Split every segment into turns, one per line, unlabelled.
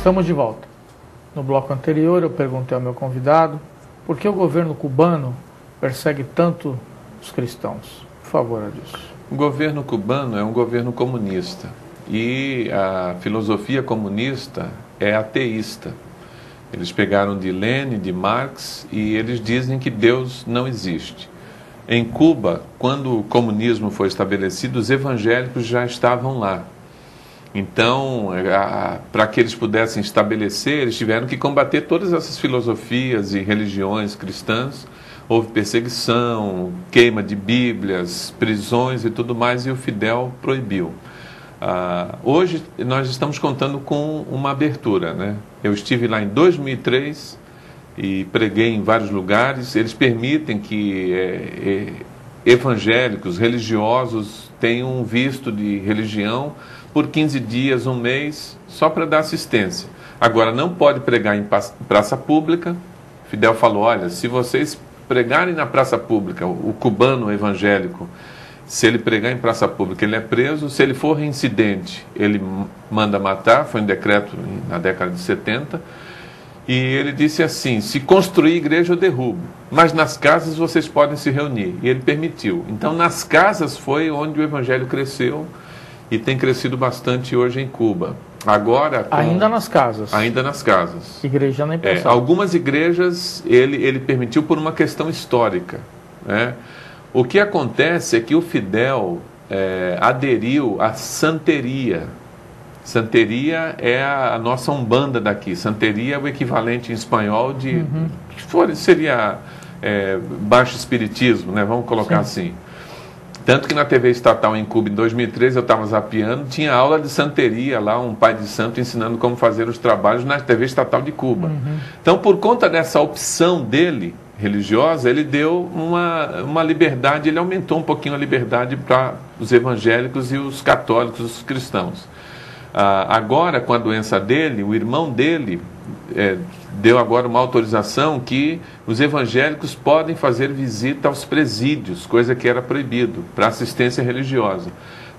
Estamos de volta. No bloco anterior eu perguntei ao meu convidado por que o governo cubano persegue tanto os cristãos. Por favor, Adilson.
O governo cubano é um governo comunista e a filosofia comunista é ateísta. Eles pegaram de Lenin, de Marx, e eles dizem que Deus não existe. Em Cuba, quando o comunismo foi estabelecido, os evangélicos já estavam lá. Então, para que eles pudessem estabelecer, eles tiveram que combater todas essas filosofias e religiões cristãs. Houve perseguição, queima de bíblias, prisões e tudo mais, e o Fidel proibiu. Hoje nós estamos contando com uma abertura, né? Eu estive lá em 2003 e preguei em vários lugares. Eles permitem que evangélicos, religiosos tenham um visto de religião por 15 dias, um mês, só para dar assistência. Agora, não pode pregar em praça pública. Fidel falou, olha, se vocês pregarem na praça pública, o cubano evangélico, se ele pregar em praça pública, ele é preso. Se ele for reincidente, ele manda matar. Foi um decreto na década de 70. E ele disse assim, se construir igreja eu derrubo, mas nas casas vocês podem se reunir. E ele permitiu. Então, nas casas foi onde o evangelho cresceu e tem crescido bastante hoje em Cuba. Agora,
ainda nas casas? Ainda nas casas. Igreja nem pensar.
Algumas igrejas ele permitiu por uma questão histórica, né? O que acontece é que o Fidel aderiu à santeria. Santeria é a nossa umbanda daqui. Santeria é o equivalente em espanhol de... seria baixo espiritismo, né? Vamos colocar assim. Tanto que na TV estatal em Cuba, em 2013, eu estava zapeando, tinha aula de santeria lá, um pai de santo ensinando como fazer os trabalhos na TV estatal de Cuba. Então, por conta dessa opção dele, religiosa, ele deu uma liberdade, ele aumentou um pouquinho a liberdade para os evangélicos e os católicos, os cristãos. Agora, com a doença dele, o irmão dele deu agora uma autorização que os evangélicos podem fazer visita aos presídios, coisa que era proibido, para assistência religiosa.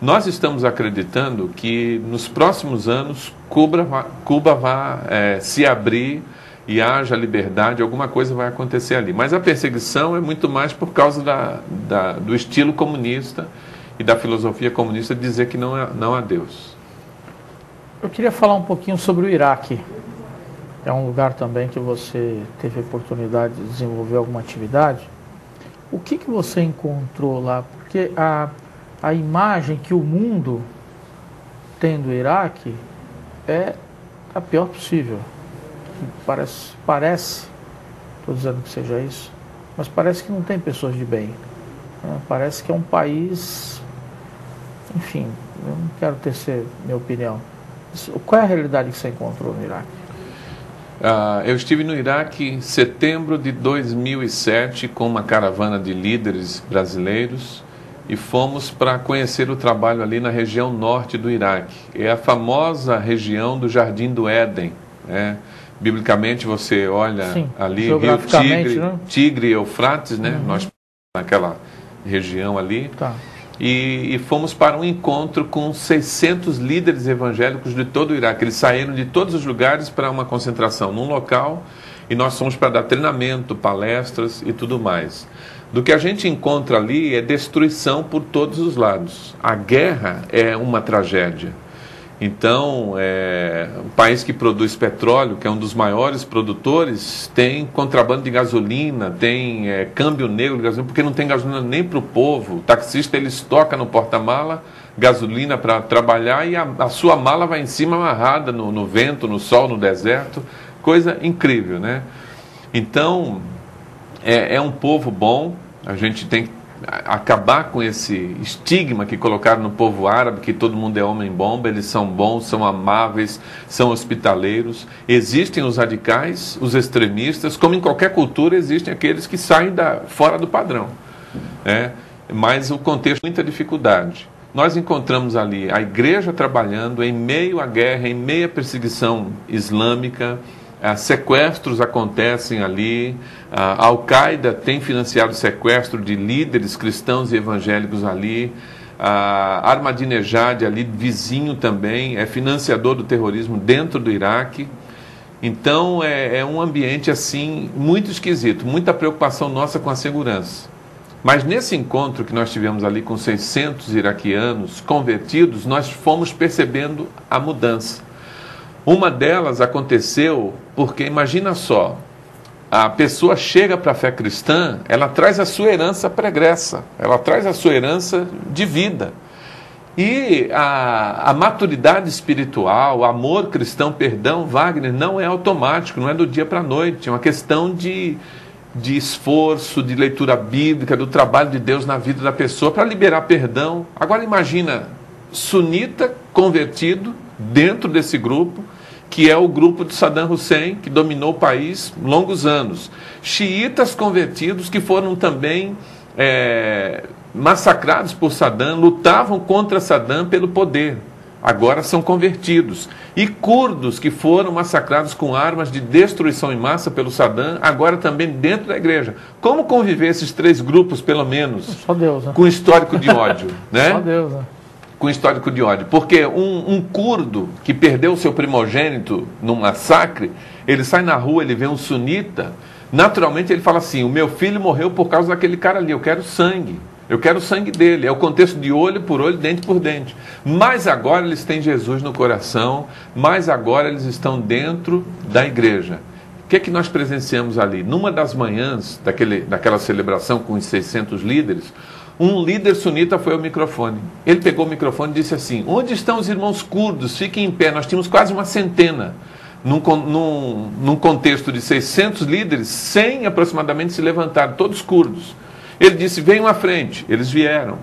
Nós estamos acreditando que nos próximos anos Cuba vai se abrir e haja liberdade, alguma coisa vai acontecer ali. Mas a perseguição é muito mais por causa do estilo comunista e da filosofia comunista de dizer que não há Deus.
Eu queria falar um pouquinho sobre o Iraque. É um lugar também que você teve a oportunidade de desenvolver alguma atividade. O que você encontrou lá? Porque a imagem que o mundo tem do Iraque é a pior possível. Parece, estou dizendo que seja isso, mas parece que não tem pessoas de bem, né? Parece que é um país, enfim, eu não quero tecer minha opinião. Qual é a realidade que você encontrou no Iraque?
Eu estive no Iraque em setembro de 2007 com uma caravana de líderes brasileiros e fomos para conhecer o trabalho ali na região norte do Iraque. É a famosa região do Jardim do Éden, né? Biblicamente você olha ali, Rio Tigre, né? Tigre e Eufrates, né? Nós naquela região ali. E fomos para um encontro com 600 líderes evangélicos de todo o Iraque. Eles saíram de todos os lugares para uma concentração num local e nós fomos para dar treinamento, palestras e tudo mais. Do que a gente encontra ali é destruição por todos os lados. A guerra é uma tragédia. Então, um país que produz petróleo, que é um dos maiores produtores, tem contrabando de gasolina, tem câmbio negro de gasolina, porque não tem gasolina nem para o povo. O taxista, ele estoca no porta-mala gasolina para trabalhar e a sua mala vai em cima amarrada no vento, no sol, no deserto. Coisa incrível, né? Então, é um povo bom, a gente tem que acabar com esse estigma que colocaram no povo árabe, que todo mundo é homem-bomba. Eles são bons, são amáveis, são hospitaleiros. Existem os radicais, os extremistas, como em qualquer cultura existem aqueles que saem fora do padrão, né? Mas o contexto, muita dificuldade. Nós encontramos ali a igreja trabalhando em meio à guerra, em meio à perseguição islâmica. Sequestros acontecem ali, a Al-Qaeda tem financiado sequestro de líderes cristãos e evangélicos ali, A Ahmadinejad ali, vizinho também, é financiador do terrorismo dentro do Iraque. Então é um ambiente assim muito esquisito, muita preocupação nossa com a segurança. Mas nesse encontro que nós tivemos ali com 600 iraquianos convertidos, nós fomos percebendo a mudança. Uma delas aconteceu porque, imagina só, a pessoa chega para a fé cristã, ela traz a sua herança pregressa, ela traz a sua herança de vida. E a maturidade espiritual, o amor cristão, perdão, Wagner, não é automático, não é do dia para a noite, é uma questão de esforço, de leitura bíblica, do trabalho de Deus na vida da pessoa para liberar perdão. Agora imagina, sunita convertido dentro desse grupo, que é o grupo de Saddam Hussein, que dominou o país longos anos. Xiitas convertidos que foram também massacrados por Saddam, lutavam contra Saddam pelo poder. Agora são convertidos. E curdos que foram massacrados com armas de destruição em massa pelo Saddam, agora também dentro da igreja. Como conviver esses três grupos, pelo menos,
só Deus, né?
Com histórico de ódio? Né?
Só Deus, né?
Com histórico de ódio. Porque um curdo que perdeu o seu primogênito num massacre, ele sai na rua, ele vê um sunita, naturalmente ele fala assim, o meu filho morreu por causa daquele cara ali, eu quero sangue. Eu quero o sangue dele. É o contexto de olho por olho, dente por dente. Mas agora eles têm Jesus no coração, mas agora eles estão dentro da igreja. O que é que nós presenciamos ali? Numa das manhãs daquela celebração com os 600 líderes, um líder sunita foi ao microfone. Ele pegou o microfone e disse assim, onde estão os irmãos curdos? Fiquem em pé. Nós tínhamos quase uma centena. Num contexto de 600 líderes, 100 aproximadamente se levantaram, todos curdos. Ele disse, venham à frente. Eles vieram.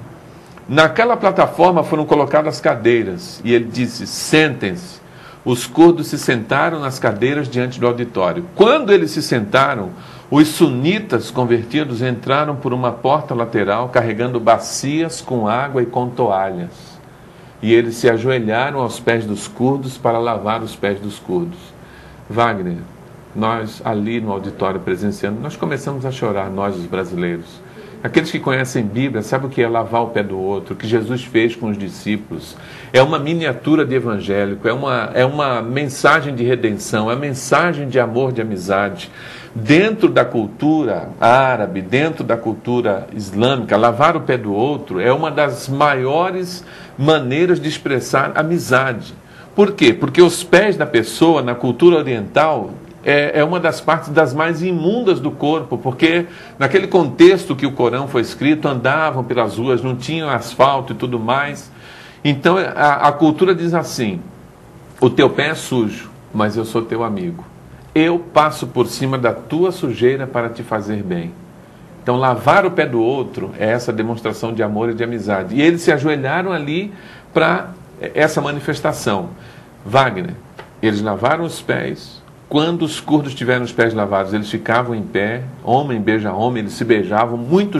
Naquela plataforma foram colocadas cadeiras. E ele disse, sentem-se. Os curdos se sentaram nas cadeiras diante do auditório. Quando eles se sentaram, os sunitas convertidos entraram por uma porta lateral, carregando bacias com água e com toalhas. E eles se ajoelharam aos pés dos curdos para lavar os pés dos curdos. Wagner, nós ali no auditório presenciando, nós começamos a chorar, nós os brasileiros. Aqueles que conhecem Bíblia sabem o que é lavar o pé do outro, o que Jesus fez com os discípulos. É uma miniatura de evangélico, é uma mensagem de redenção, é uma mensagem de amor, de amizade. Dentro da cultura árabe, dentro da cultura islâmica, lavar o pé do outro é uma das maiores maneiras de expressar amizade. Por quê? Porque os pés da pessoa, na cultura oriental, é uma das partes das mais imundas do corpo, porque naquele contexto que o Corão foi escrito, andavam pelas ruas, não tinham asfalto e tudo mais. Então a cultura diz assim, o teu pé é sujo, mas eu sou teu amigo. Eu passo por cima da tua sujeira para te fazer bem. Então lavar o pé do outro é essa demonstração de amor e de amizade. E eles se ajoelharam ali para essa manifestação. Wagner, eles lavaram os pés. Quando os curdos tiveram os pés lavados, eles ficavam em pé, homem beija homem, eles se beijavam, muito